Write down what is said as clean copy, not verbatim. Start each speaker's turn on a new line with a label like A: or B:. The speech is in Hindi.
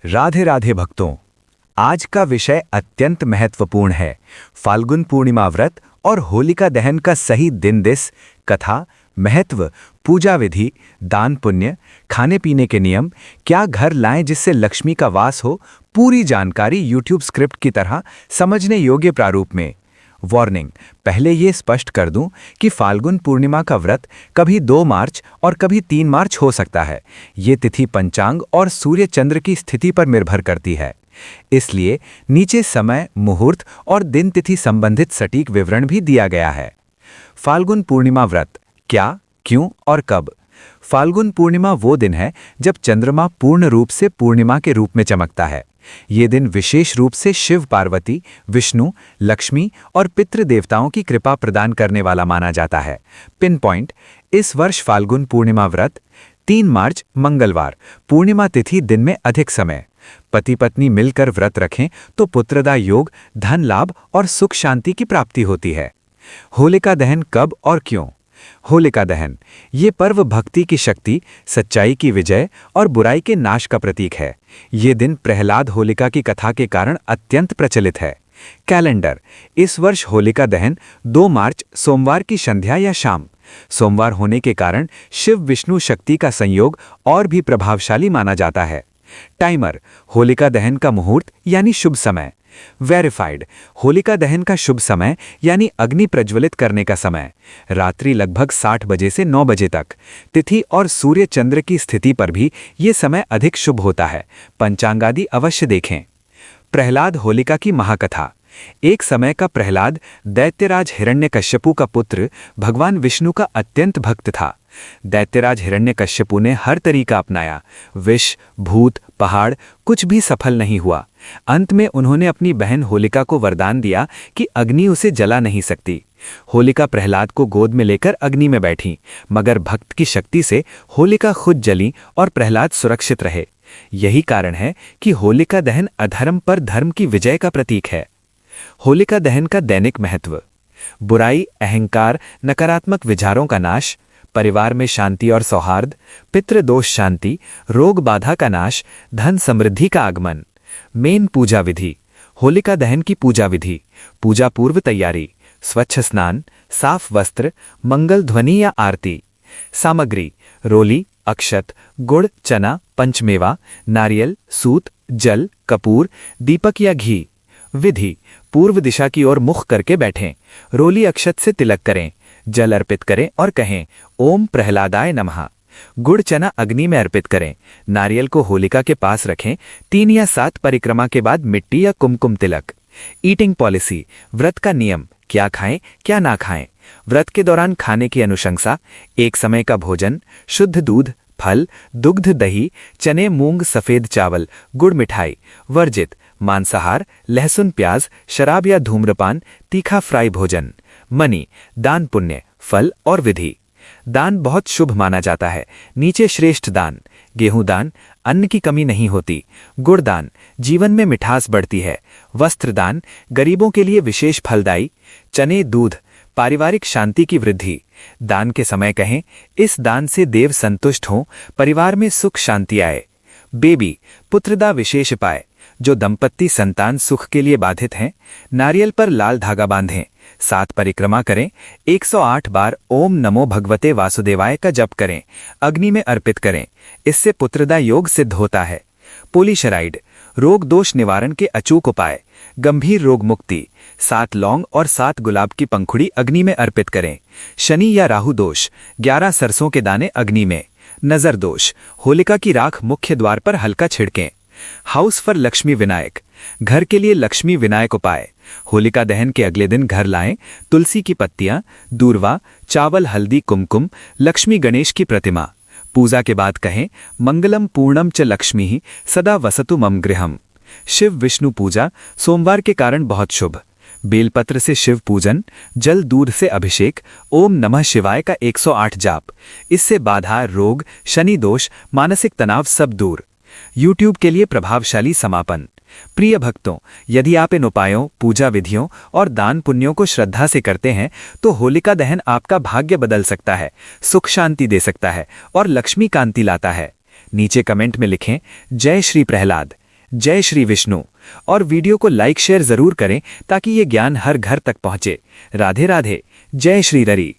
A: राधे राधे भक्तों, आज का विषय अत्यंत महत्वपूर्ण है। फाल्गुन पूर्णिमा व्रत और होलिका दहन का सही दिन दिस, कथा, महत्व, पूजा विधि, दान पुण्य, खाने पीने के नियम, क्या घर लाएं जिससे लक्ष्मी का वास हो, पूरी जानकारी यूट्यूब स्क्रिप्ट की तरह समझने योग्य प्रारूप में। वार्निंग, पहले ये स्पष्ट कर दूं कि फाल्गुन पूर्णिमा का व्रत कभी 2 मार्च और कभी 3 मार्च हो सकता है। ये तिथि पंचांग और सूर्य चंद्र की स्थिति पर निर्भर करती है। इसलिए नीचे समय, मुहूर्त और दिन तिथि संबंधित सटीक विवरण भी दिया गया है। फाल्गुन पूर्णिमा व्रत क्या, क्यों और कब? फाल्गुन पूर्णिमा वो दिन है जब चंद्रमा पूर्ण रूप से पूर्णिमा के रूप में चमकता है। ये दिन विशेष रूप से शिव पार्वती, विष्णु, लक्ष्मी और पितृ देवताओं की कृपा प्रदान करने वाला माना जाता है। पिन पॉइंट, इस वर्ष फाल्गुन पूर्णिमा व्रत 3 मार्च मंगलवार, पूर्णिमा तिथि दिन में अधिक समय। पति पत्नी मिलकर व्रत रखें तो पुत्रदा योग, धन लाभ और सुख शांति की प्राप्ति होती है। होलिका दहन कब और क्यों? होलिका दहन ये पर्व भक्ति की शक्ति, सच्चाई की विजय और बुराई के नाश का प्रतीक है। ये दिन प्रहलाद होलिका की कथा के कारण अत्यंत प्रचलित है। कैलेंडर, इस वर्ष होलिका दहन 2 मार्च सोमवार की संध्या या शाम। सोमवार होने के कारण शिव विष्णु शक्ति का संयोग और भी प्रभावशाली माना जाता है। टाइमर, होलिका दहन का मुहूर्त यानी शुभ समय। वेरीफाइड, होलिका दहन का शुभ समय यानी अग्नि प्रज्वलित करने का समय रात्रि लगभग 60 बजे से 9 बजे तक। तिथि और सूर्य चंद्र की स्थिति पर भी ये समय अधिक शुभ होता है। पंचांगादि अवश्य देखें। प्रहलाद होलिका की महाकथा। एक समय का प्रहलाद दैत्यराज हिरण्यकश्यपु का पुत्र भगवान विष्णु का अत्यंत भक्त था। दैत्यराज हिरण्यकश्यपु ने हर तरीका अपनाया, विष, भूत, पहाड़, कुछ भी सफल नहीं हुआ। अंत में उन्होंने अपनी बहन होलिका को वरदान दिया कि अग्नि उसे जला नहीं सकती। होलिका प्रहलाद को गोद में लेकर अग्नि में बैठी, मगर भक्त की शक्ति से होलिका खुद जली और प्रहलाद सुरक्षित रहे। यही कारण है कि होलिका दहन अधर्म पर धर्म की विजय का प्रतीक है। होलिका दहन का दैनिक महत्व। बुराई, अहंकार, नकारात्मक विचारों का नाश, परिवार में शांति और सौहार्द, पितृदोष शांति, रोग बाधा का नाश, धन समृद्धि का आगमन। मेन पूजा विधि। होलिका दहन की पूजा विधि। पूजा पूर्व तैयारी, स्वच्छ स्नान, साफ वस्त्र, मंगल ध्वनि या आरती। सामग्री, रोली, अक्षत, गुड़, चना, पंचमेवा, नारियल, सूत, जल, कपूर, दीपक या घी। विधि, पूर्व दिशा की ओर मुख करके बैठें, रोली अक्षत से तिलक करें, जल अर्पित करें और कहें ओम प्रहलादाय नमः। गुड़ चना अग्नि में अर्पित करें, नारियल को होलिका के पास रखें, 3 या 7 परिक्रमा के बाद मिट्टी या कुमकुम तिलक। ईटिंग पॉलिसी, व्रत का नियम, क्या खाएं क्या ना खाएं। व्रत के दौरान खाने की अनुशंसा, एक समय का भोजन, शुद्ध दूध, फल, दुग्ध, दही, चने, मूंग, सफेद चावल, गुड़ मिठाई। वर्जित, मांसाहार, लहसुन, प्याज, शराब या धूम्रपान, तीखा फ्राई भोजन। मनी, दान पुण्य, फल और विधि। दान बहुत शुभ माना जाता है। नीचे श्रेष्ठ दान। गेहूं दान, अन्न की कमी नहीं होती। गुड़ दान, जीवन में मिठास बढ़ती है। वस्त्र दान, गरीबों के लिए विशेष फलदायी। चने, दूध, पारिवारिक शांति की वृद्धि। दान के समय कहें इस दान से देव संतुष्ट हों, परिवार में सुख शांति आए। बेबी, पुत्रदा विशेष पाए, जो दंपत्ति संतान सुख के लिए बाधित हैं। नारियल पर लाल धागा बांधें, 7 परिक्रमा करें, 108 बार ओम नमो भगवते वासुदेवाय का जप करें, अग्नि में अर्पित करें, इससे पुत्रदा योग सिद्ध होता है। पोलीशराइड, रोग दोष निवारण के अचूक उपाय। गंभीर रोग मुक्ति, 7 लौंग और 7 गुलाब की पंखुड़ी अग्नि में अर्पित करें। शनि या राहु दोष, 11 सरसों के दाने अग्नि में। नजर दोष, होलिका की राख मुख्य द्वार पर हल्का छिड़कें। हाउस फॉर लक्ष्मी विनायक, घर के लिए लक्ष्मी विनायक उपाय। होलिका दहन के अगले दिन घर लाएं तुलसी की पत्तियां, दूर्वा, चावल, हल्दी, कुमकुम, लक्ष्मी गणेश की प्रतिमा। पूजा के बाद कहें मंगलम पूर्णम च लक्ष्मी सदा वसतु मम गृहम। शिव विष्णु पूजा सोमवार के कारण बहुत शुभ। बेलपत्र से शिव पूजन, जल दूध से अभिषेक, ओम नमः शिवाय का 108 जाप। इससे बाधा, रोग, शनि दोष, मानसिक तनाव सब दूर। यूट्यूब के लिए प्रभावशाली समापन। प्रिय भक्तों, यदि आप इन उपायों, पूजा विधियों और दान पुण्यों को श्रद्धा से करते हैं तो होलिका दहन आपका भाग्य बदल सकता है, सुख शांति दे सकता है और लक्ष्मी कांति लाता है। नीचे कमेंट में लिखें जय श्री प्रहलाद। जय श्री विष्णु। और वीडियो को लाइक शेयर जरूर करें ताकि ये ज्ञान हर घर तक पहुंचे। राधे राधे। जय श्री हरि।